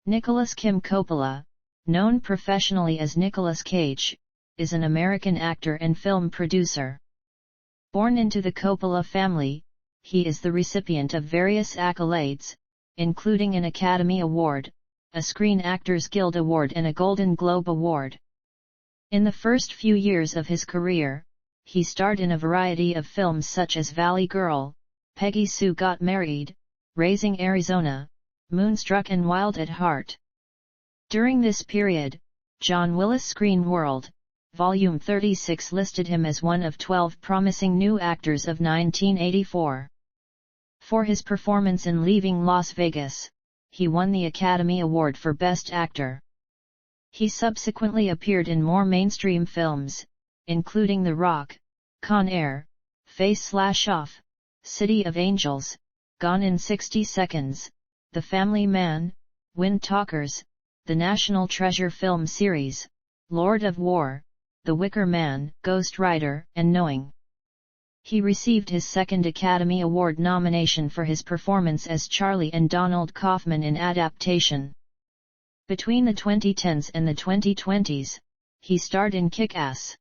Nicolas Kim Coppola, known professionally as Nicolas Cage, is an American actor and film producer. Born into the Coppola family, he is the recipient of various accolades, including an Academy Award, a Screen Actors Guild Award and a Golden Globe Award. In the first few years of his career, he starred in a variety of films such as Valley Girl, Peggy Sue Got Married, Raising Arizona, Moonstruck and Wild at Heart. During this period, John Willis' Screen World, Volume 36 listed him as one of 12 promising new actors of 1984. For his performance in Leaving Las Vegas, he won the Academy Award for Best Actor. He subsequently appeared in more mainstream films, including The Rock, Con Air, Face/Off, City of Angels, Gone in 60 Seconds, The Family Man, Wind Talkers, The National Treasure film series, Lord of War, The Wicker Man, Ghost Rider, and Knowing. He received his second Academy Award nomination for his performance as Charlie and Donald Kaufman in Adaptation. Between the 2010s and the 2020s, he starred in Kick-Ass,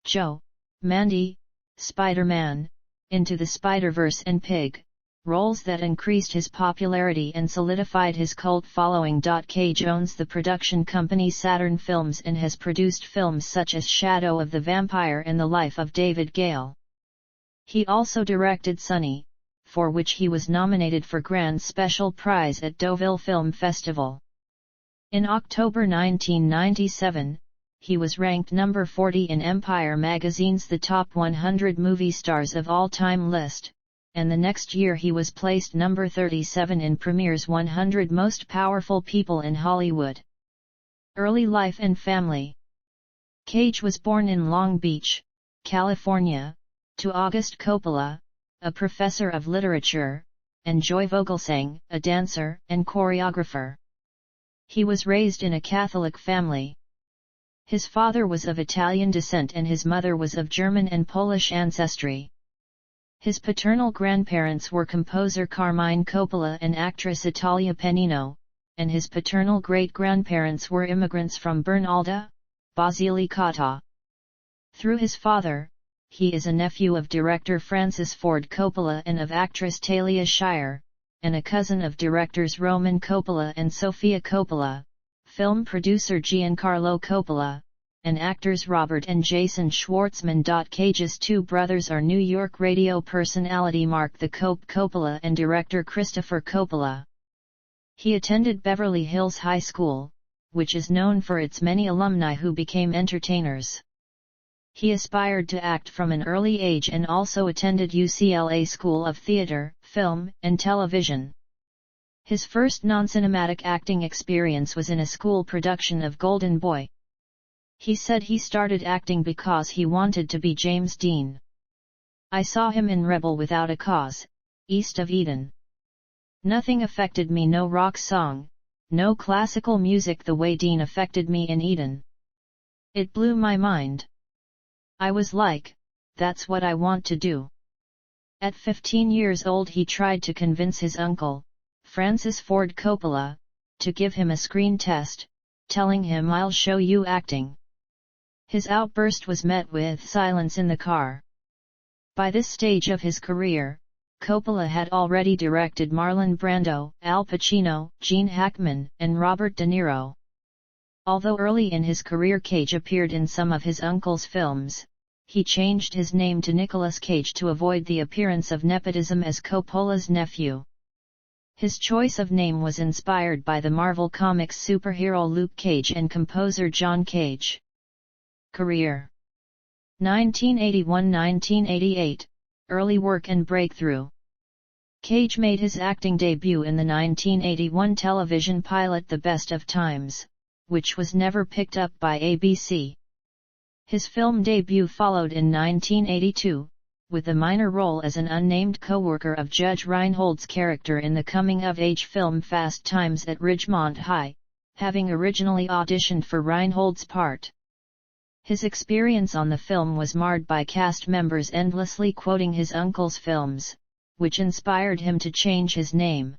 Joe, Mandy, Spider-Man, Into the Spider-Verse and Pig, roles that increased his popularity and solidified his cult following. Cage owns the production company Saturn Films and has produced films such as Shadow of the Vampire and The Life of David Gale. He also directed Sunny, for which he was nominated for Grand Special Prize at Deauville Film Festival. In October 1997, he was ranked number 40 in Empire magazine's The Top 100 Movie Stars of All Time list, and the next year he was placed number 37 in Premier's 100 Most Powerful People in Hollywood. Early life and family. Cage was born in Long Beach, California, to August Coppola, a professor of literature, and Joy Vogelsang, a dancer and choreographer. He was raised in a Catholic family. His father was of Italian descent and his mother was of German and Polish ancestry. His paternal grandparents were composer Carmine Coppola and actress Italia Pennino, and his paternal great-grandparents were immigrants from Bernalda, Basilicata. Through his father, he is a nephew of director Francis Ford Coppola and of actress Talia Shire, and a cousin of directors Roman Coppola and Sofia Coppola, film producer Giancarlo Coppola, and actors Robert and Jason Schwartzman. Cage's two brothers are New York radio personality Mark the Cope Coppola and director Christopher Coppola. He attended Beverly Hills High School, which is known for its many alumni who became entertainers. He aspired to act from an early age and also attended UCLA School of Theater, Film, and Television. His first non-cinematic acting experience was in a school production of Golden Boy. He said he started acting because he wanted to be James Dean. I saw him in Rebel Without a Cause, East of Eden. Nothing affected me, no rock song, no classical music the way Dean affected me in Eden. It blew my mind. I was like, that's what I want to do. At 15 years old he tried to convince his uncle, Francis Ford Coppola, to give him a screen test, telling him I'll show you acting. His outburst was met with silence in the car. By this stage of his career, Coppola had already directed Marlon Brando, Al Pacino, Gene Hackman, and Robert De Niro. Although early in his career Cage appeared in some of his uncle's films, he changed his name to Nicolas Cage to avoid the appearance of nepotism as Coppola's nephew. His choice of name was inspired by the Marvel Comics superhero Luke Cage and composer John Cage. Career 1981–1988, early work and breakthrough. Cage made his acting debut in the 1981 television pilot The Best of Times, which was never picked up by ABC. His film debut followed in 1982, with a minor role as an unnamed co-worker of Judge Reinhold's character in the coming-of-age film Fast Times at Ridgemont High, having originally auditioned for Reinhold's part. His experience on the film was marred by cast members endlessly quoting his uncle's films, which inspired him to change his name.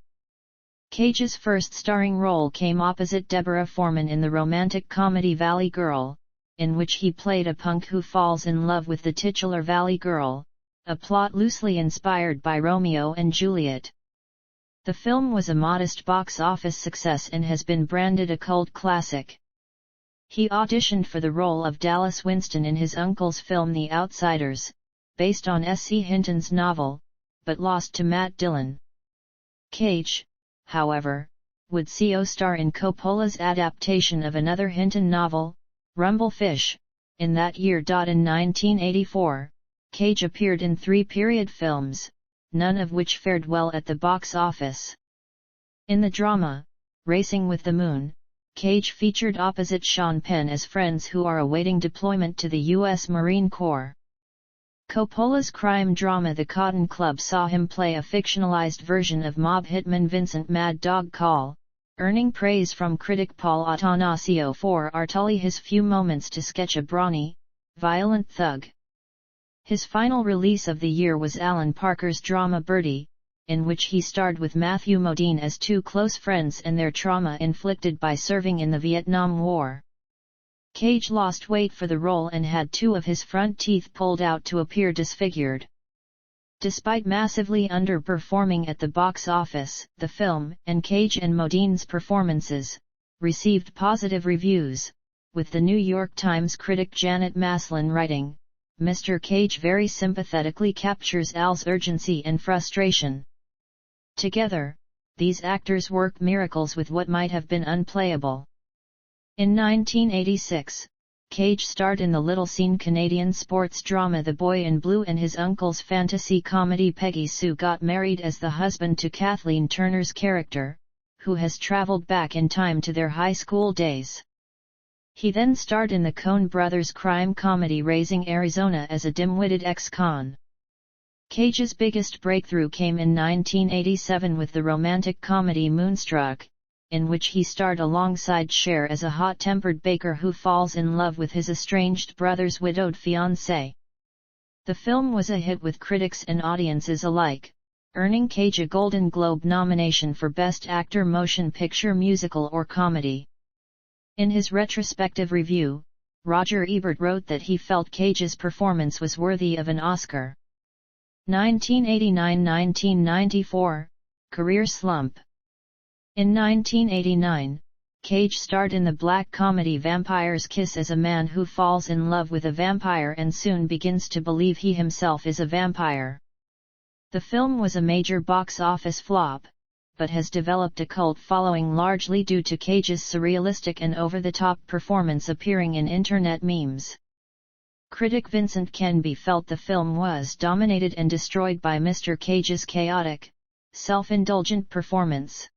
Cage's first starring role came opposite Deborah Foreman in the romantic comedy Valley Girl, in which he played a punk who falls in love with the titular Valley Girl, a plot loosely inspired by Romeo and Juliet. The film was a modest box office success and has been branded a cult classic. He auditioned for the role of Dallas Winston in his uncle's film The Outsiders, based on S.C. Hinton's novel, but lost to Matt Dillon. Cage, however, would co-star in Coppola's adaptation of another Hinton novel, Rumblefish, in that year. In 1984, Cage appeared in 3 period films, none of which fared well at the box office. In the drama, Racing with the Moon, Cage featured opposite Sean Penn as friends who are awaiting deployment to the U.S. Marine Corps. Coppola's crime drama The Cotton Club saw him play a fictionalized version of mob hitman Vincent Mad Dog Call, earning praise from critic Paul Attanasio for Artulli his few moments to sketch a brawny, violent thug. His final release of the year was Alan Parker's drama Birdie, in which he starred with Matthew Modine as 2 close friends and their trauma inflicted by serving in the Vietnam War. Cage lost weight for the role and had 2 of his front teeth pulled out to appear disfigured. Despite massively underperforming at the box office, the film, and Cage and Modine's performances, received positive reviews, with the New York Times critic Janet Maslin writing, "Mr. Cage very sympathetically captures Al's urgency and frustration. Together, these actors work miracles with what might have been unplayable." In 1986, Cage starred in the little-seen Canadian sports drama The Boy in Blue and his uncle's fantasy comedy Peggy Sue Got Married as the husband to Kathleen Turner's character, who has traveled back in time to their high school days. He then starred in the Coen brothers' crime comedy Raising Arizona as a dim-witted ex-con. Cage's biggest breakthrough came in 1987 with the romantic comedy Moonstruck, in which he starred alongside Cher as a hot-tempered baker who falls in love with his estranged brother's widowed fiancée. The film was a hit with critics and audiences alike, earning Cage a Golden Globe nomination for Best Actor Motion Picture Musical or Comedy. In his retrospective review, Roger Ebert wrote that he felt Cage's performance was worthy of an Oscar. 1989–1994, Career Slump. In 1989, Cage starred in the black comedy Vampire's Kiss as a man who falls in love with a vampire and soon begins to believe he himself is a vampire. The film was a major box office flop, but has developed a cult following largely due to Cage's surrealistic and over-the-top performance appearing in internet memes. Critic Vincent Kenby felt the film was dominated and destroyed by Mr. Cage's chaotic, self-indulgent performance.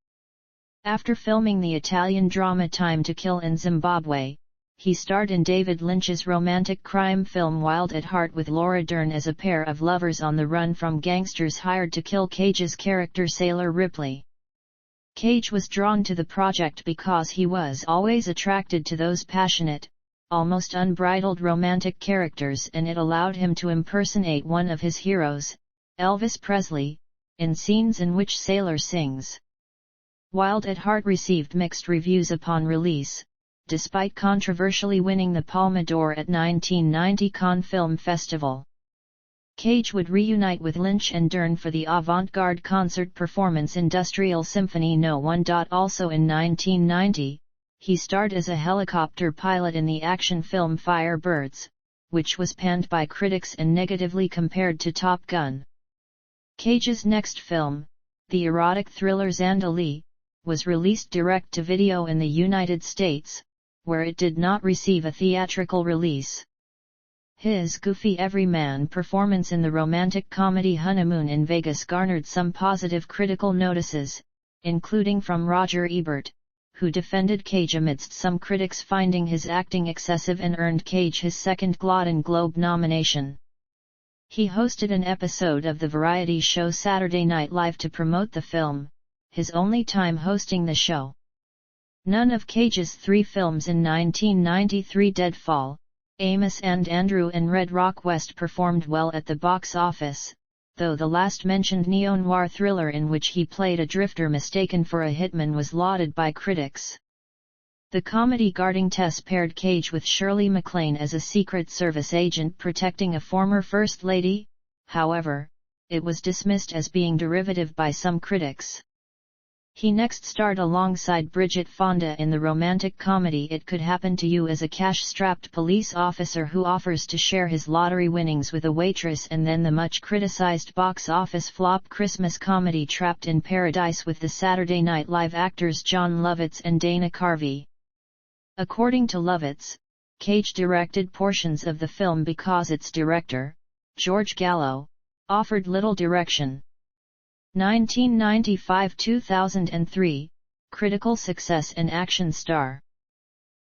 After filming the Italian drama Time to Kill in Zimbabwe, he starred in David Lynch's romantic crime film Wild at Heart with Laura Dern as a pair of lovers on the run from gangsters hired to kill Cage's character Sailor Ripley. Cage was drawn to the project because he was always attracted to those passionate, almost unbridled romantic characters, and it allowed him to impersonate one of his heroes, Elvis Presley, in scenes in which Sailor sings. Wild at Heart received mixed reviews upon release, despite controversially winning the Palme d'Or at 1990 Cannes Film Festival. Cage would reunite with Lynch and Dern for the avant-garde concert performance Industrial Symphony No. 1. Also in 1990, he starred as a helicopter pilot in the action film Firebirds, which was panned by critics and negatively compared to Top Gun. Cage's next film, the erotic thriller Zandali, was released direct-to-video in the United States, where it did not receive a theatrical release. His goofy everyman performance in the romantic comedy Honeymoon in Vegas garnered some positive critical notices, including from Roger Ebert, who defended Cage amidst some critics finding his acting excessive, and earned Cage his second Golden Globe nomination. He hosted an episode of the variety show Saturday Night Live to promote the film, his only time hosting the show. None of Cage's 3 films in 1993 Deadfall, Amos and Andrew and Red Rock West performed well at the box office, though the last-mentioned neo-noir thriller in which he played a drifter mistaken for a hitman was lauded by critics. The comedy Guarding Tess paired Cage with Shirley MacLaine as a Secret Service agent protecting a former First Lady. However, it was dismissed as being derivative by some critics. He next starred alongside Bridget Fonda in the romantic comedy It Could Happen to You as a cash-strapped police officer who offers to share his lottery winnings with a waitress, and then the much-criticized box office flop Christmas comedy Trapped in Paradise with the Saturday Night Live actors John Lovitz and Dana Carvey. According to Lovitz, Cage directed portions of the film because its director, George Gallo, offered little direction. 1995–2003, critical success and action star.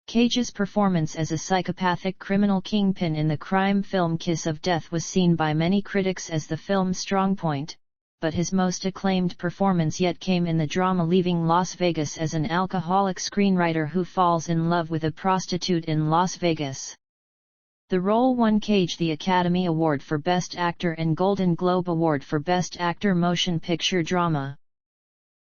Cage's performance as a psychopathic criminal kingpin in the crime film Kiss of Death was seen by many critics as the film's strong point, but his most acclaimed performance yet came in the drama Leaving Las Vegas as an alcoholic screenwriter who falls in love with a prostitute in Las Vegas. The role won Cage the Academy Award for Best Actor and Golden Globe Award for Best Actor Motion Picture Drama.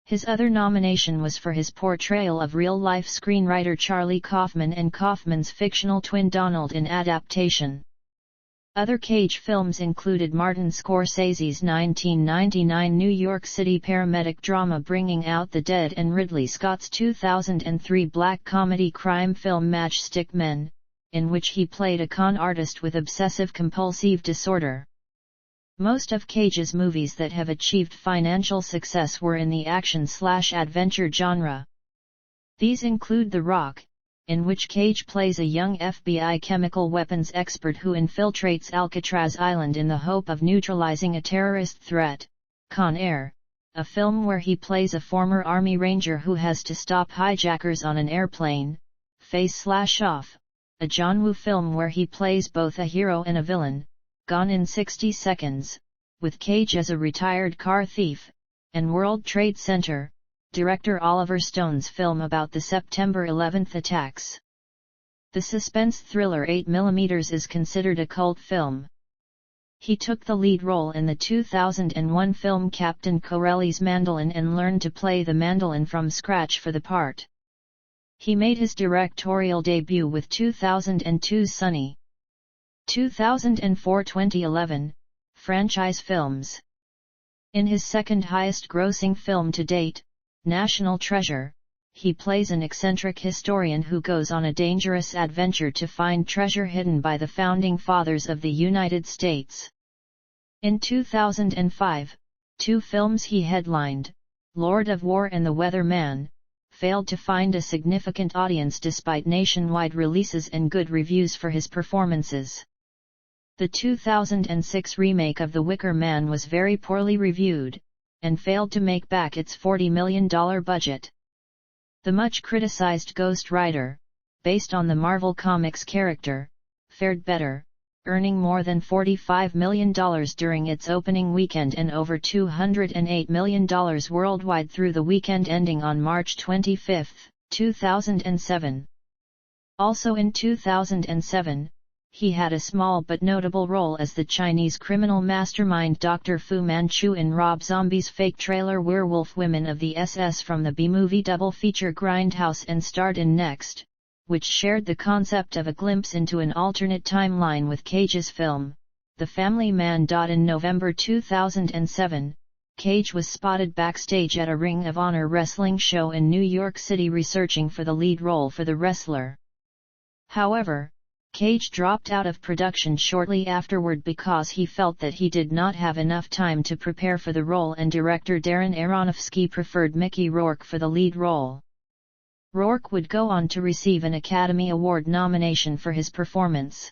His other nomination was for his portrayal of real-life screenwriter Charlie Kaufman and Kaufman's fictional twin Donald in Adaptation. Other Cage films included Martin Scorsese's 1999 New York City paramedic drama Bringing Out the Dead and Ridley Scott's 2003 black comedy crime film Matchstick Men, in which he played a con artist with obsessive-compulsive disorder. Most of Cage's movies that have achieved financial success were in the action/adventure genre. These include The Rock, in which Cage plays a young FBI chemical weapons expert who infiltrates Alcatraz Island in the hope of neutralizing a terrorist threat, Con Air, a film where he plays a former Army Ranger who has to stop hijackers on an airplane, Face/Off, a John Woo film where he plays both a hero and a villain, Gone in 60 Seconds, with Cage as a retired car thief, and World Trade Center, director Oliver Stone's film about the September 11 attacks. The suspense thriller 8mm is considered a cult film. He took the lead role in the 2001 film Captain Corelli's Mandolin and learned to play the mandolin from scratch for the part. He made his directorial debut with 2002's Sunny. 2004–2011, franchise films. In his second highest grossing film to date, National Treasure, he plays an eccentric historian who goes on a dangerous adventure to find treasure hidden by the founding fathers of the United States. In 2005, two films he headlined, Lord of War and The Weather Man, failed to find a significant audience despite nationwide releases and good reviews for his performances. The 2006 remake of The Wicker Man was very poorly reviewed, and failed to make back its $40 million budget. The much-criticized Ghost Rider, based on the Marvel Comics character, fared better, earning more than $45 million during its opening weekend and over $208 million worldwide through the weekend ending on March 25, 2007. Also in 2007, he had a small but notable role as the Chinese criminal mastermind Dr. Fu Manchu in Rob Zombie's fake trailer Werewolf Women of the SS from the B-movie double feature Grindhouse, and starred in Next, which shared the concept of a glimpse into an alternate timeline with Cage's film, The Family Man. In November 2007, Cage was spotted backstage at a Ring of Honor wrestling show in New York City researching for the lead role for the wrestler. However, Cage dropped out of production shortly afterward because he felt that he did not have enough time to prepare for the role, and director Darren Aronofsky preferred Mickey Rourke for the lead role. Rourke would go on to receive an Academy Award nomination for his performance.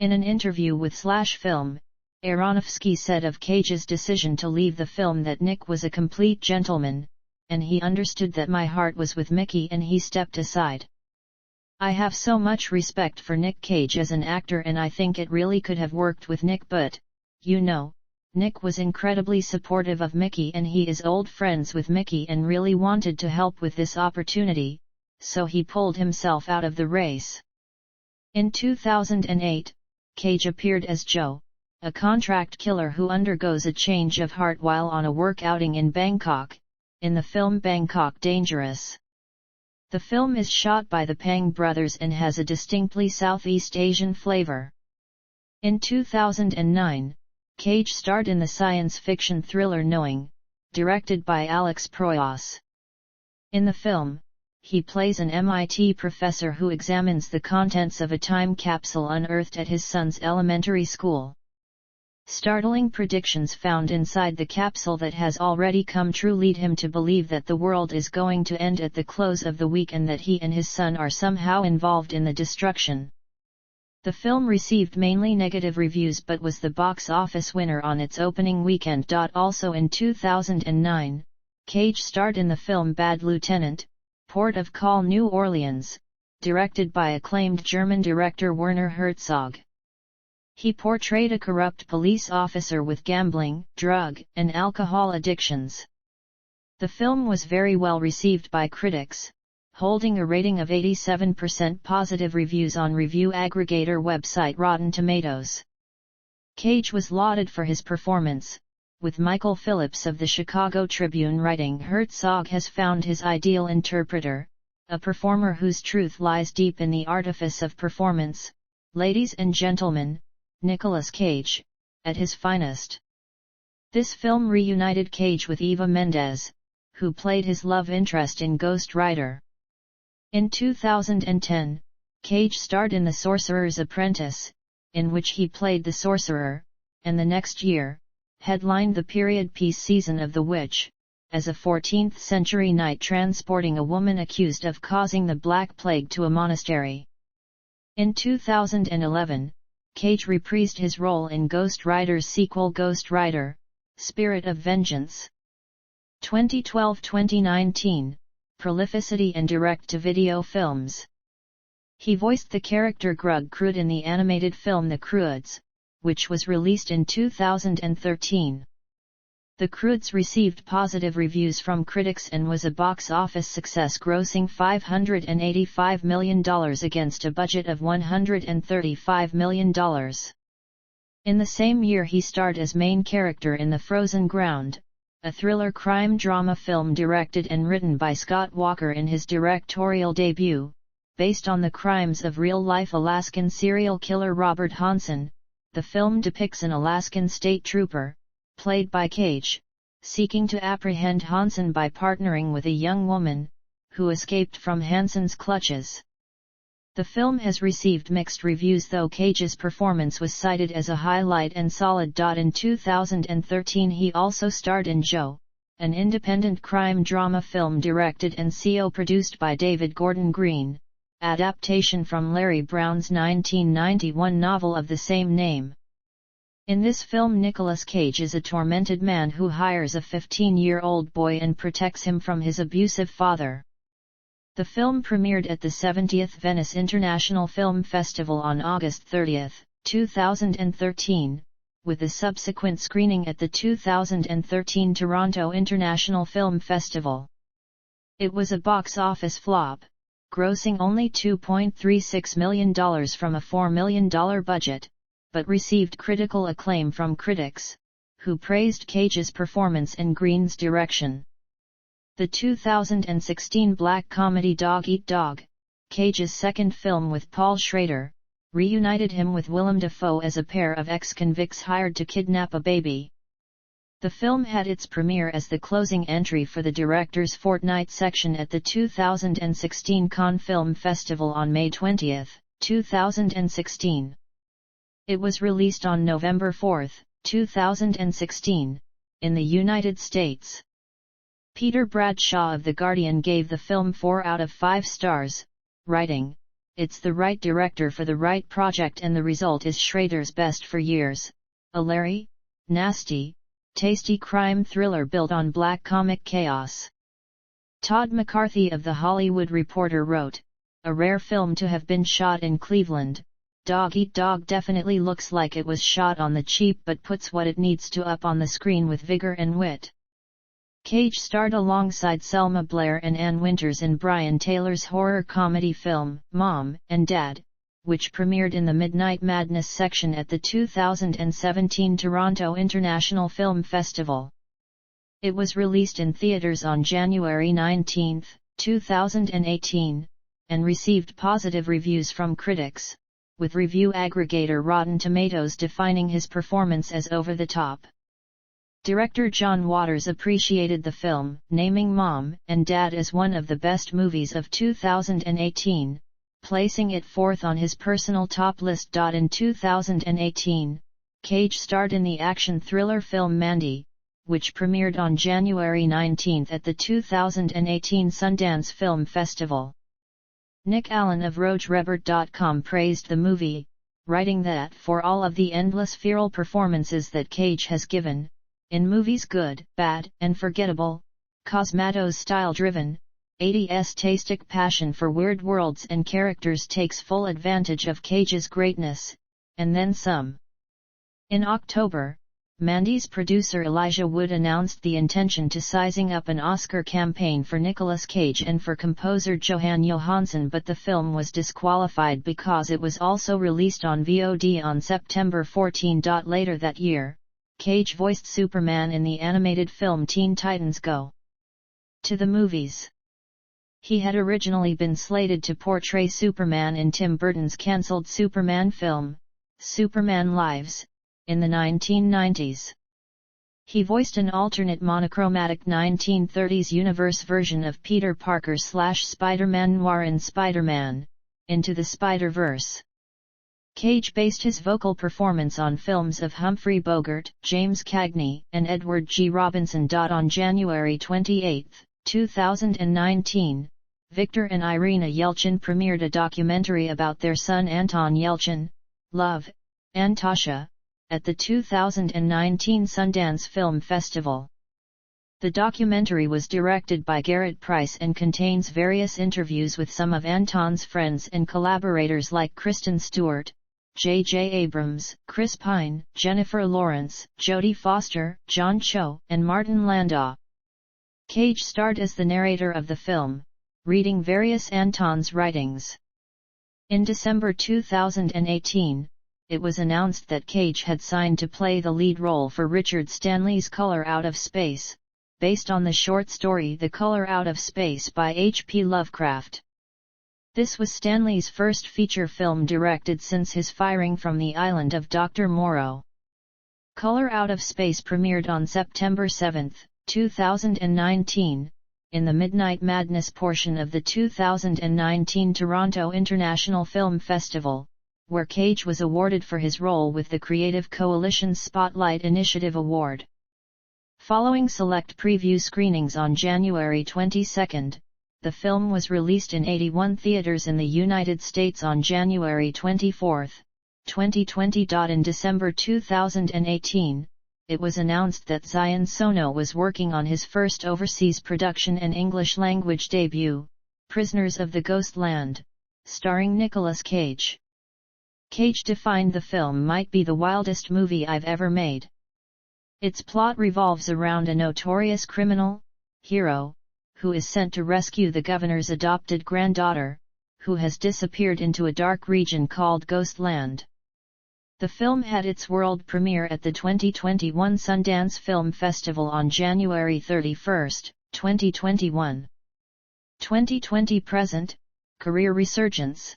In an interview with /Film, Aronofsky said of Cage's decision to leave the film that Nick was a complete gentleman, and he understood that my heart was with Mickey and he stepped aside. I have so much respect for Nick Cage as an actor, and I think it really could have worked with Nick, but, you know, Nick was incredibly supportive of Mickey and he is old friends with Mickey and really wanted to help with this opportunity, so he pulled himself out of the race. In 2008, Cage appeared as Joe, a contract killer who undergoes a change of heart while on a work outing in Bangkok, in the film Bangkok Dangerous. The film is shot by the Pang brothers and has a distinctly Southeast Asian flavor. In 2009, Cage starred in the science fiction thriller Knowing, directed by Alex Proyas. In the film, he plays an MIT professor who examines the contents of a time capsule unearthed at his son's elementary school. Startling predictions found inside the capsule that has already come true lead him to believe that the world is going to end at the close of the week and that he and his son are somehow involved in the destruction. The film received mainly negative reviews but was the box office winner on its opening weekend. Also in 2009, Cage starred in the film Bad Lieutenant, Port of Call New Orleans, directed by acclaimed German director Werner Herzog. He portrayed a corrupt police officer with gambling, drug, and alcohol addictions. The film was very well received by critics, holding a rating of 87% positive reviews on review aggregator website Rotten Tomatoes. Cage was lauded for his performance, with Michael Phillips of the Chicago Tribune writing, "Herzog has found his ideal interpreter, a performer whose truth lies deep in the artifice of performance. Ladies and gentlemen, Nicolas Cage, at his finest." This film reunited Cage with Eva Mendes, who played his love interest in Ghost Rider. In 2010, Cage starred in The Sorcerer's Apprentice, in which he played the sorcerer, and the next year, headlined the period piece season of The Witch, as a 14th-century knight transporting a woman accused of causing the Black Plague to a monastery. In 2011, Cage reprised his role in Ghost Rider's sequel Ghost Rider, Spirit of Vengeance. 2012-2019, Prolificity and direct-to-video films. He voiced the character Grug Crude in the animated film The Croods, which was released in 2013. The Croods received positive reviews from critics and was a box office success, grossing $585 million against a budget of $135 million. In the same year he starred as main character in The Frozen Ground, a thriller crime drama film directed and written by Scott Walker in his directorial debut, based on the crimes of real-life Alaskan serial killer Robert Hansen. The film depicts an Alaskan state trooper, played by Cage, seeking to apprehend Hansen by partnering with a young woman, who escaped from Hansen's clutches. The film has received mixed reviews, though Cage's performance was cited as a highlight and solid. In 2013 he also starred in Joe, an independent crime drama film directed and co-produced by David Gordon Green, adaptation from Larry Brown's 1991 novel of the same name. In this film Nicolas Cage is a tormented man who hires a 15-year-old boy and protects him from his abusive father. The film premiered at the 70th Venice International Film Festival on August 30, 2013, with a subsequent screening at the 2013 Toronto International Film Festival. It was a box office flop, grossing only $2.36 million from a $4 million budget, but received critical acclaim from critics, who praised Cage's performance and Green's direction. The 2016 black comedy Dog Eat Dog, Cage's second film with Paul Schrader, reunited him with Willem Dafoe as a pair of ex-convicts hired to kidnap a baby. The film had its premiere as the closing entry for the Director's Fortnight section at the 2016 Cannes Film Festival on May 20, 2016. It was released on November 4, 2016, in the United States. Peter Bradshaw of The Guardian gave the film 4 out of 5 stars, writing, "It's the right director for the right project and the result is Schrader's best for years, a Larry, nasty, tasty crime thriller built on black comic chaos." Todd McCarthy of The Hollywood Reporter wrote, "A rare film to have been shot in Cleveland, Dog Eat Dog definitely looks like it was shot on the cheap but puts what it needs to up on the screen with vigor and wit." Cage starred alongside Selma Blair and Ann Winters in Brian Taylor's horror comedy film, Mom and Dad, which premiered in the Midnight Madness section at the 2017 Toronto International Film Festival. It was released in theaters on January 19, 2018, and received positive reviews from critics, with review aggregator Rotten Tomatoes defining his performance as over the top. Director John Waters appreciated the film, naming Mom and Dad as one of the best movies of 2018, placing it fourth on his personal top list. In 2018, Cage starred in the action thriller film Mandy, which premiered on January 19 at the 2018 Sundance Film Festival. Nick Allen of RogerEbert.com praised the movie, writing that for all of the endless feral performances that Cage has given, in movies good, bad, and forgettable, Cosmato's style-driven, 80s-tastic passion for weird worlds and characters takes full advantage of Cage's greatness, and then some. In October, Mandy's producer Elijah Wood announced the intention to sizing up an Oscar campaign for Nicolas Cage and for composer Johan Johansson, but the film was disqualified because it was also released on VOD on September 14. Later that year, Cage voiced Superman in the animated film Teen Titans Go! To the Movies. He had originally been slated to portray Superman in Tim Burton's cancelled Superman film, Superman Lives, in the 1990s. He voiced an alternate monochromatic 1930s universe version of Peter Parker/Spider-Man noir in Spider-Man, Into the Spider-Verse. Cage based his vocal performance on films of Humphrey Bogart, James Cagney, and Edward G. Robinson. On January 28, 2019, Victor and Irina Yelchin premiered a documentary about their son Anton Yelchin, Love, Antasha, at the 2019 Sundance Film Festival. The documentary was directed by Garrett Price and contains various interviews with some of Anton's friends and collaborators like Kristen Stewart, J.J. Abrams, Chris Pine, Jennifer Lawrence, Jodie Foster, John Cho, and Martin Landau. Cage starred as the narrator of the film, reading various Anton's writings. In December 2018, it was announced that Cage had signed to play the lead role for Richard Stanley's Color Out of Space, based on the short story The Color Out of Space by H.P. Lovecraft. This was Stanley's first feature film directed since his firing from the island of Dr. Moreau. Color Out of Space premiered on September 7, 2019, in the Midnight Madness portion of the 2019 Toronto International Film Festival, where Cage was awarded for his role with the Creative Coalition's Spotlight Initiative Award. Following select preview screenings on January 22, the film was released in 81 theaters in the United States on January 24, 2020. In December 2018, it was announced that Zion Sono was working on his first overseas production and English-language debut, Prisoners of the Ghostland, starring Nicolas Cage. Cage defined the film might be the wildest movie I've ever made. Its plot revolves around a notorious criminal, hero, who is sent to rescue the governor's adopted granddaughter, who has disappeared into a dark region called Ghostland. The film had its world premiere at the 2021 Sundance Film Festival on January 31, 2021. 2020 present, career resurgence.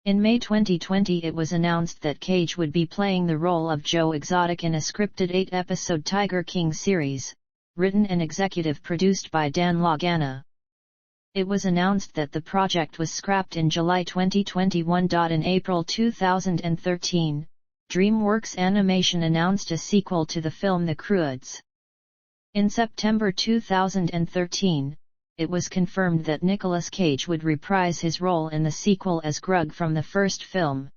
In May 2020 it was announced that Cage would be playing the role of Joe Exotic in a scripted 8-episode Tiger King series, written and executive produced by Dan Lagana. It was announced that the project was scrapped in July 2021. In April 2013, DreamWorks Animation announced a sequel to the film The Croods. In September 2013, it was confirmed that Nicolas Cage would reprise his role in the sequel as Grug from the first film.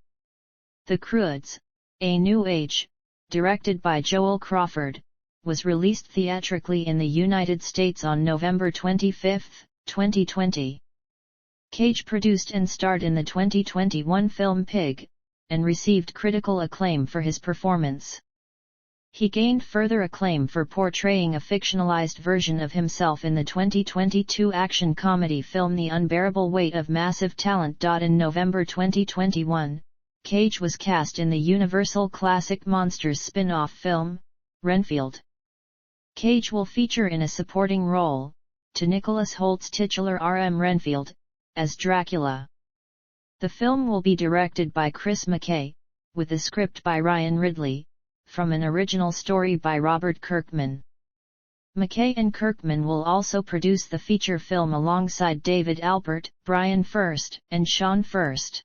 The Croods, A New Age, directed by Joel Crawford, was released theatrically in the United States on November 25, 2020. Cage produced and starred in the 2021 film Pig, and received critical acclaim for his performance. He gained further acclaim for portraying a fictionalized version of himself in the 2022 action comedy film The Unbearable Weight of Massive Talent. In November 2021, Cage was cast in the Universal Classic Monsters spin-off film, Renfield. Cage will feature in a supporting role, to Nicholas Holt's titular R.M. Renfield, as Dracula. The film will be directed by Chris McKay, with a script by Ryan Ridley, from an original story by Robert Kirkman. McKay and Kirkman will also produce the feature film alongside David Alpert, Brian First, and Sean First.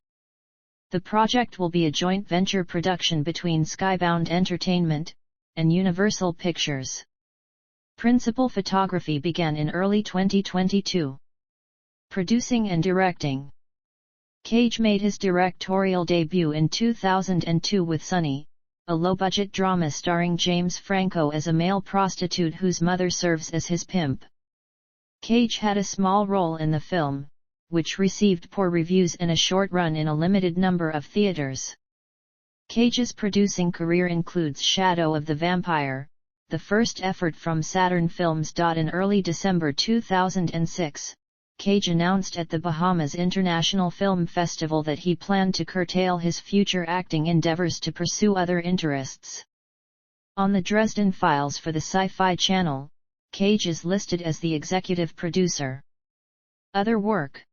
The project will be a joint venture production between Skybound Entertainment and Universal Pictures. Principal photography began in early 2022. Producing and directing. Cage made his directorial debut in 2002 with Sunny, a low-budget drama starring James Franco as a male prostitute whose mother serves as his pimp. Cage had a small role in the film, which received poor reviews and a short run in a limited number of theaters. Cage's producing career includes Shadow of the Vampire, the first effort from Saturn Films. In early December 2006, Cage announced at the Bahamas International Film Festival that he planned to curtail his future acting endeavors to pursue other interests. On the Dresden Files for the Sci-Fi Channel, Cage is listed as the executive producer. Other work.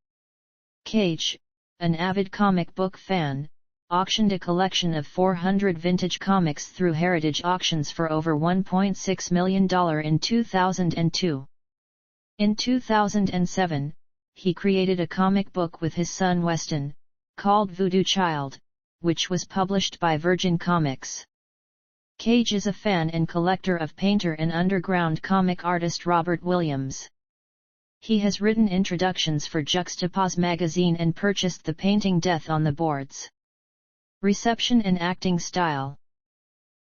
Cage, an avid comic book fan, auctioned a collection of 400 vintage comics through Heritage Auctions for over $1.6 million in 2002. In 2007, he created a comic book with his son Weston, called Voodoo Child, which was published by Virgin Comics. Cage is a fan and collector of painter and underground comic artist Robert Williams. He has written introductions for Juxtapose magazine and purchased the painting Death on the Boards. Reception and acting style.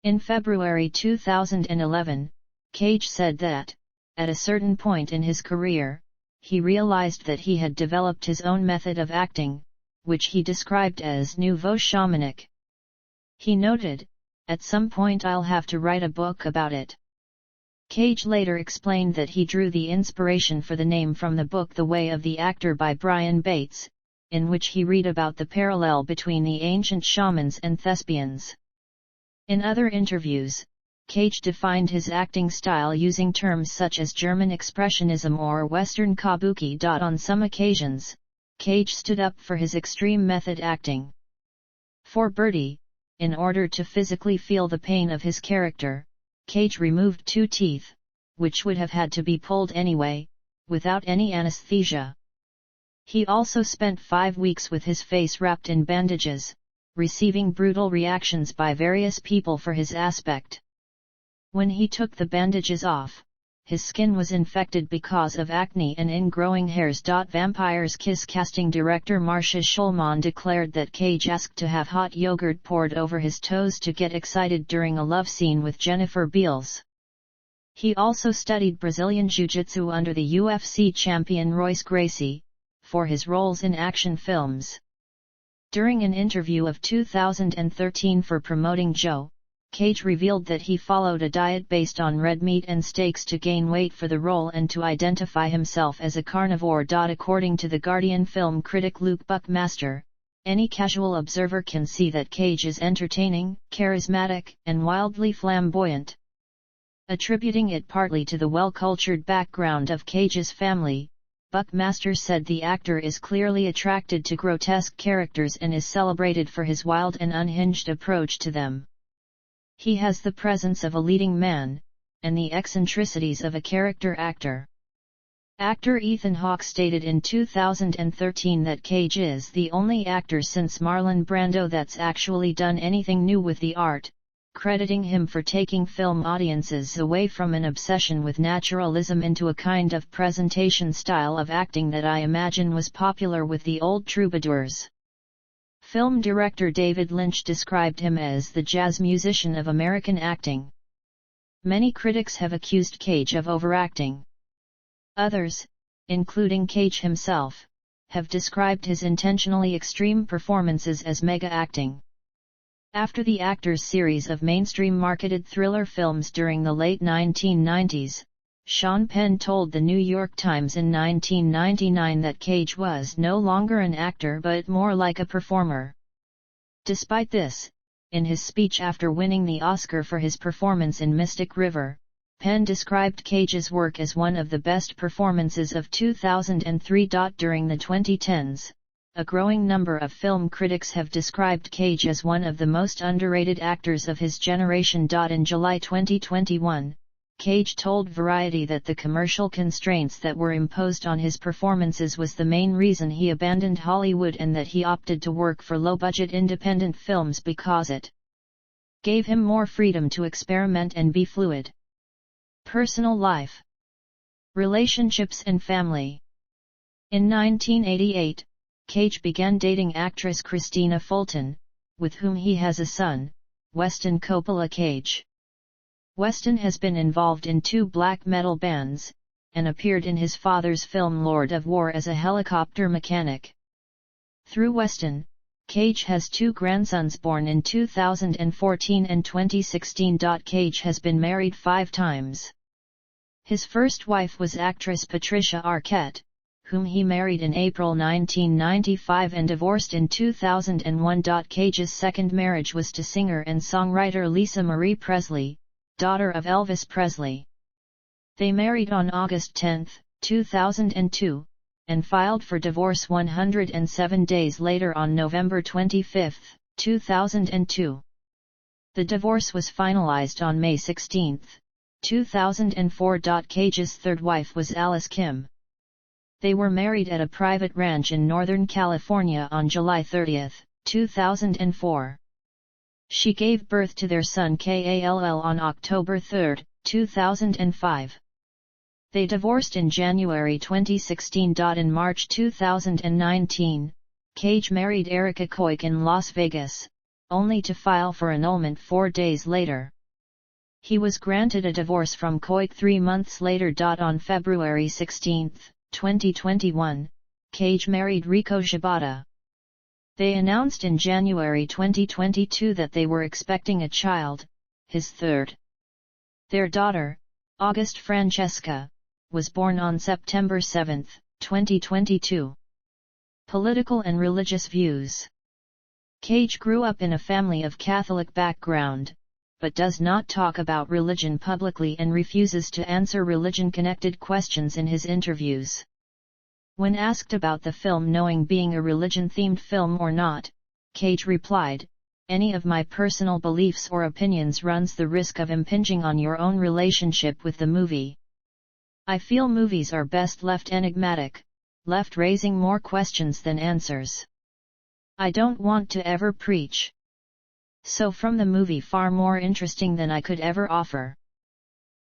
In February 2011, Cage said that, at a certain point in his career, he realized that he had developed his own method of acting, which he described as nouveau shamanic. He noted, "At some point I'll have to write a book about it." Cage later explained that he drew the inspiration for the name from the book The Way of the Actor by Brian Bates, in which he read about the parallel between the ancient shamans and thespians. In other interviews, Cage defined his acting style using terms such as German expressionism or Western kabuki. On some occasions, Cage stood up for his extreme method acting. For Birdie, in order to physically feel the pain of his character, Cage removed 2 teeth, which would have had to be pulled anyway, without any anesthesia. He also spent 5 weeks with his face wrapped in bandages, receiving brutal reactions by various people for his aspect. When he took the bandages off, his skin was infected because of acne and ingrowing hairs. Vampire's Kiss casting director Marcia Schulman declared that Cage asked to have hot yogurt poured over his toes to get excited during a love scene with Jennifer Beals. He also studied Brazilian Jiu-Jitsu under the UFC champion Royce Gracie, for his roles in action films. During an interview of 2013 for promoting Joe, Cage revealed that he followed a diet based on red meat and steaks to gain weight for the role and to identify himself as a carnivore. According to The Guardian film critic Luke Buckmaster, any casual observer can see that Cage is entertaining, charismatic, and wildly flamboyant. Attributing it partly to the well-cultured background of Cage's family, Buckmaster said the actor is clearly attracted to grotesque characters and is celebrated for his wild and unhinged approach to them. He has the presence of a leading man, and the eccentricities of a character actor. Actor Ethan Hawke stated in 2013 that Cage is the only actor since Marlon Brando that's actually done anything new with the art, crediting him for taking film audiences away from an obsession with naturalism into a kind of presentation style of acting that I imagine was popular with the old troubadours. Film director David Lynch described him as the jazz musician of American acting. Many critics have accused Cage of overacting. Others, including Cage himself, have described his intentionally extreme performances as mega acting. After the actor's series of mainstream marketed thriller films during the late 1990s, Sean Penn told the New York Times in 1999 that Cage was no longer an actor but more like a performer. Despite this, in his speech after winning the Oscar for his performance in Mystic River, Penn described Cage's work as one of the best performances of 2003. During the 2010s, a growing number of film critics have described Cage as one of the most underrated actors of his generation. In July 2021, Cage told Variety that the commercial constraints that were imposed on his performances was the main reason he abandoned Hollywood, and that he opted to work for low-budget independent films because it gave him more freedom to experiment and be fluid. Personal life, relationships and family. In 1988, Cage began dating actress Christina Fulton, with whom he has a son, Weston Coppola Cage. Weston has been involved in 2 black metal bands, and appeared in his father's film Lord of War as a helicopter mechanic. Through Weston, Cage has 2 grandsons born in 2014 and 2016. Cage has been married 5 times. His first wife was actress Patricia Arquette, whom he married in April 1995 and divorced in 2001. Cage's second marriage was to singer and songwriter Lisa Marie Presley, daughter of Elvis Presley. They married on August 10, 2002, and filed for divorce 107 days later on November 25, 2002. The divorce was finalized on May 16, 2004. Cage's third wife was Alice Kim. They were married at a private ranch in Northern California on July 30, 2004. She gave birth to their son Kall on October 3, 2005. They divorced in January 2016. In March 2019, Cage married Erica Koik in Las Vegas, only to file for annulment 4 days later. He was granted a divorce from Koik 3 months later. On February 16, 2021, Cage married Rico Shibata. They announced in January 2022 that they were expecting a child, his third. Their daughter, August Francesca, was born on September 7, 2022. Political and religious views. Cage grew up in a family of Catholic background, but does not talk about religion publicly and refuses to answer religion-connected questions in his interviews. When asked about the film knowing being a religion-themed film or not, Cage replied, "Any of my personal beliefs or opinions runs the risk of impinging on your own relationship with the movie. I feel movies are best left enigmatic, left raising more questions than answers. I don't want to ever preach. So from the movie far more interesting than I could ever offer."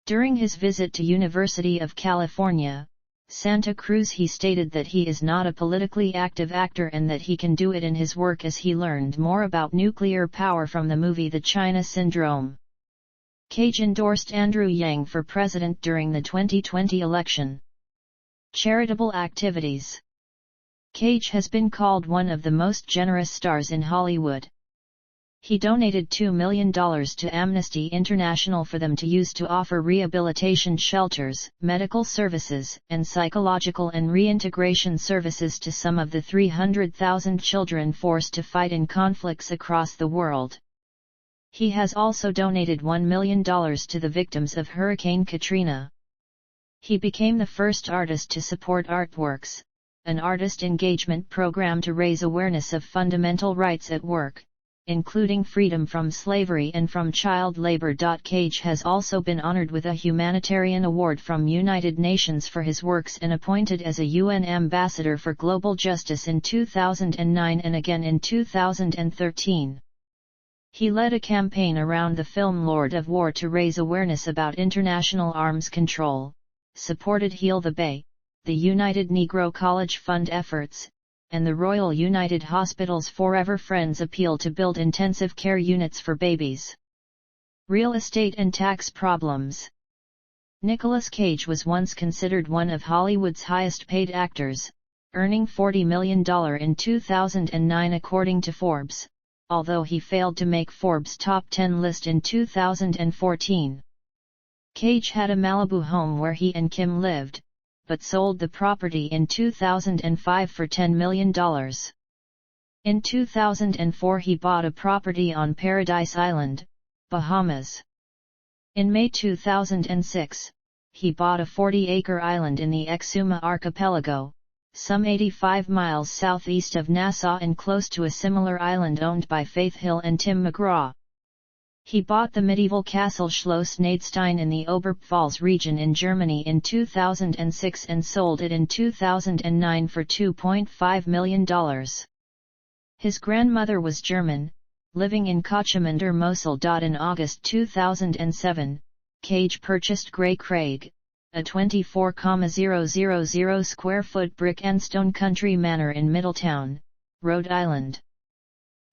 During his visit to University of California, Santa Cruz, he stated that he is not a politically active actor and that he can do it in his work as he learned more about nuclear power from the movie The China Syndrome. Cage endorsed Andrew Yang for president during the 2020 election. Charitable activities. Cage has been called one of the most generous stars in Hollywood. He donated $2 million to Amnesty International for them to use to offer rehabilitation shelters, medical services, and psychological and reintegration services to some of the 300,000 children forced to fight in conflicts across the world. He has also donated $1 million to the victims of Hurricane Katrina. He became the first artist to support Artworks, an artist engagement program to raise awareness of fundamental rights at work, including freedom from slavery and from child labor. Cage has also been honored with a humanitarian award from United Nations for his works and appointed as a UN Ambassador for Global Justice in 2009 and again in 2013. He led a campaign around the film Lord of War to raise awareness about international arms control, supported Heal the Bay, the United Negro College Fund efforts, and the Royal United Hospital's Forever Friends appeal to build intensive care units for babies. Real estate and tax problems. Nicolas Cage was once considered one of Hollywood's highest-paid actors, earning $40 million in 2009 according to Forbes, although he failed to make Forbes' top 10 list in 2014. Cage had a Malibu home where he and Kim lived, but sold the property in 2005 for $10 million. In 2004 he bought a property on Paradise Island, Bahamas. In May 2006, he bought a 40-acre island in the Exuma Archipelago, some 85 miles southeast of Nassau and close to a similar island owned by Faith Hill and Tim McGraw. He bought the medieval castle Schloss Nadstein in the Oberpfalz region in Germany in 2006 and sold it in 2009 for $2.5 million. His grandmother was German, living in Kochemunder Mosel. In August 2007, Cage purchased Grey Craig, a 24,000 square foot brick and stone country manor in Middletown, Rhode Island.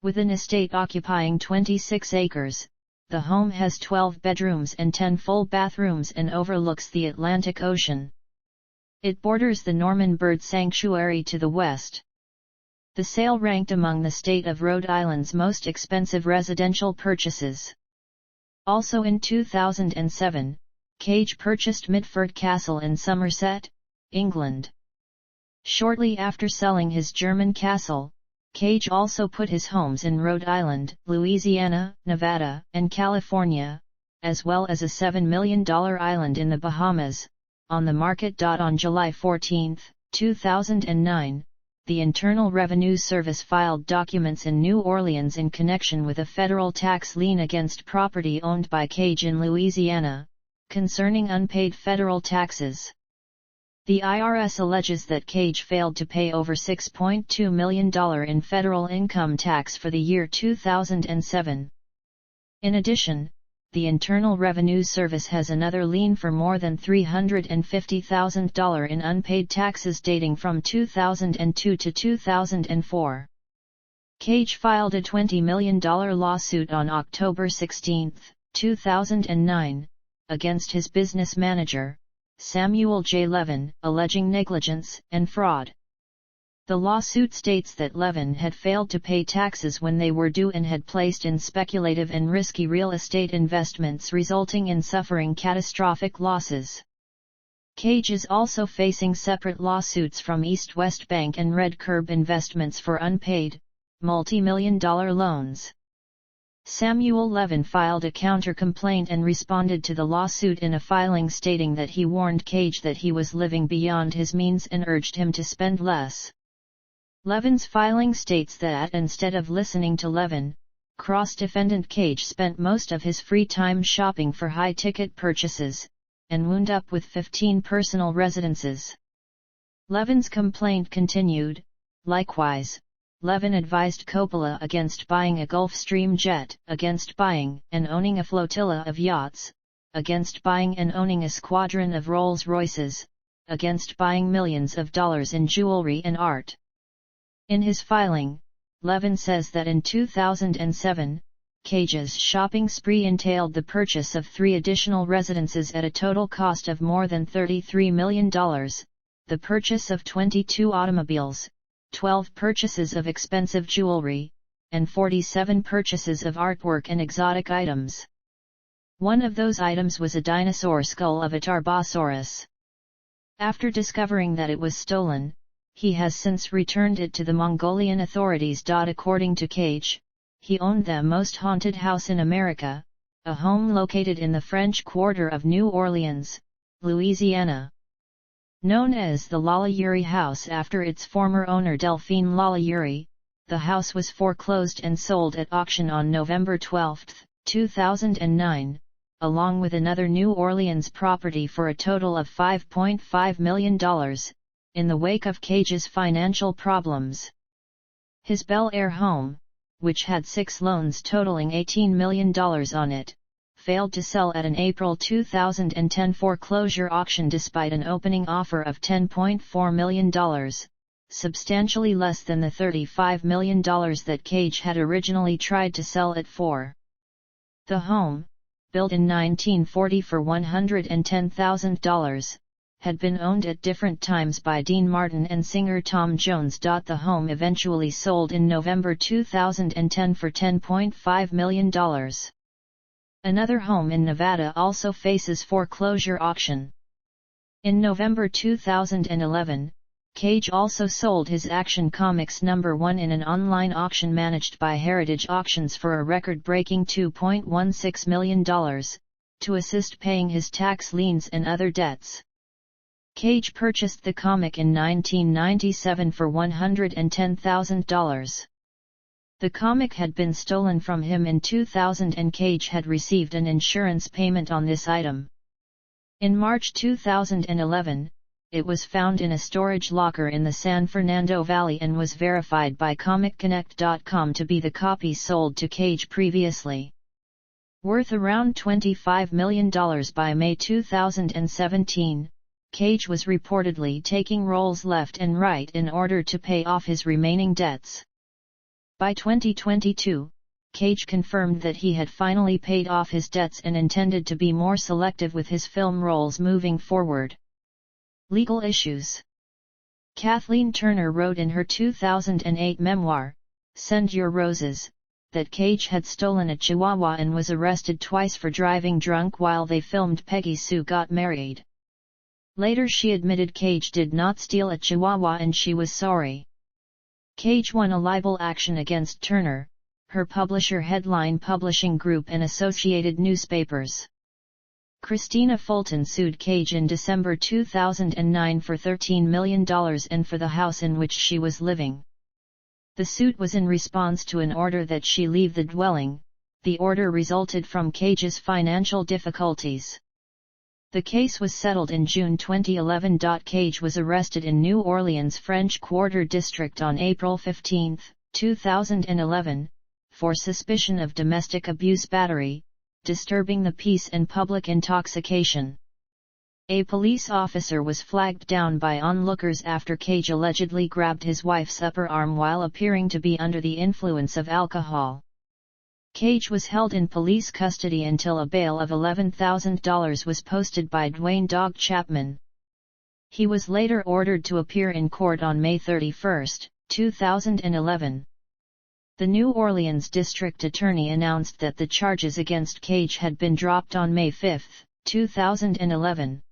With an estate occupying 26 acres, the home has 12 bedrooms and 10 full bathrooms and overlooks the Atlantic Ocean. It borders the Norman Bird Sanctuary to the west. The sale ranked among the state of Rhode Island's most expensive residential purchases. Also in 2007, Cage purchased Mitford Castle in Somerset, England. Shortly after selling his German castle, Cage also put his homes in Rhode Island, Louisiana, Nevada, and California, as well as a $7 million island in the Bahamas, on the market. On July 14, 2009, the Internal Revenue Service filed documents in New Orleans in connection with a federal tax lien against property owned by Cage in Louisiana, concerning unpaid federal taxes. The IRS alleges that Cage failed to pay over $6.2 million in federal income tax for the year 2007. In addition, the Internal Revenue Service has another lien for more than $350,000 in unpaid taxes dating from 2002 to 2004. Cage filed a $20 million lawsuit on October 16, 2009, against his business manager, Samuel J. Levin, alleging negligence and fraud. The lawsuit states that Levin had failed to pay taxes when they were due and had placed in speculative and risky real estate investments, resulting in suffering catastrophic losses. Cage is also facing separate lawsuits from East West Bank and Red Curb Investments for unpaid, multi-million-dollar loans. Samuel Levin filed a counter-complaint and responded to the lawsuit in a filing stating that he warned Cage that he was living beyond his means and urged him to spend less. Levin's filing states that instead of listening to Levin, cross-defendant Cage spent most of his free time shopping for high-ticket purchases, and wound up with 15 personal residences. Levin's complaint continued. Likewise, Levin advised Coppola against buying a Gulfstream jet, against buying and owning a flotilla of yachts, against buying and owning a squadron of Rolls-Royces, against buying millions of dollars in jewelry and art. In his filing, Levin says that in 2007, Cage's shopping spree entailed the purchase of 3 additional residences at a total cost of more than $33 million, the purchase of 22 automobiles, 12 purchases of expensive jewelry, and 47 purchases of artwork and exotic items. One of those items was a dinosaur skull of a Tarbosaurus. After discovering that it was stolen, he has since returned it to the Mongolian authorities. According to Cage, he owned the most haunted house in America, a home located in the French Quarter of New Orleans, Louisiana. Known as the Lalaurie House after its former owner Delphine Lalaurie, the house was foreclosed and sold at auction on November 12, 2009, along with another New Orleans property for a total of $5.5 million, in the wake of Cage's financial problems. His Bel Air home, which had 6 loans totaling $18 million on it, failed to sell at an April 2010 foreclosure auction despite an opening offer of $10.4 million, substantially less than the $35 million that Cage had originally tried to sell it for. The home, built in 1940 for $110,000, had been owned at different times by Dean Martin and singer Tom Jones. The home eventually sold in November 2010 for $10.5 million. Another home in Nevada also faces foreclosure auction. In November 2011, Cage also sold his Action Comics #1 in an online auction managed by Heritage Auctions for a record-breaking $2.16 million, to assist paying his tax liens and other debts. Cage purchased the comic in 1997 for $110,000. The comic had been stolen from him in 2000 and Cage had received an insurance payment on this item. In March 2011, it was found in a storage locker in the San Fernando Valley and was verified by ComicConnect.com to be the copy sold to Cage previously. Worth around $25 million by May 2017, Cage was reportedly taking roles left and right in order to pay off his remaining debts. By 2022, Cage confirmed that he had finally paid off his debts and intended to be more selective with his film roles moving forward. Legal issues. Kathleen Turner wrote in her 2008 memoir, Send Your Roses, that Cage had stolen a Chihuahua and was arrested twice for driving drunk while they filmed Peggy Sue Got Married. Later she admitted Cage did not steal a Chihuahua and she was sorry. Cage won a libel action against Turner, her publisher Headline Publishing Group and associated newspapers. Christina Fulton sued Cage in December 2009 for $13 million and for the house in which she was living. The suit was in response to an order that she leave the dwelling. The order resulted from Cage's financial difficulties. The case was settled in June 2011. Cage was arrested in New Orleans' French Quarter District on April 15, 2011, for suspicion of domestic abuse battery, disturbing the peace and public intoxication. A police officer was flagged down by onlookers after Cage allegedly grabbed his wife's upper arm while appearing to be under the influence of alcohol. Cage was held in police custody until a bail of $11,000 was posted by Dwayne "Dog" Chapman. He was later ordered to appear in court on May 31, 2011. The New Orleans District Attorney announced that the charges against Cage had been dropped on May 5, 2011.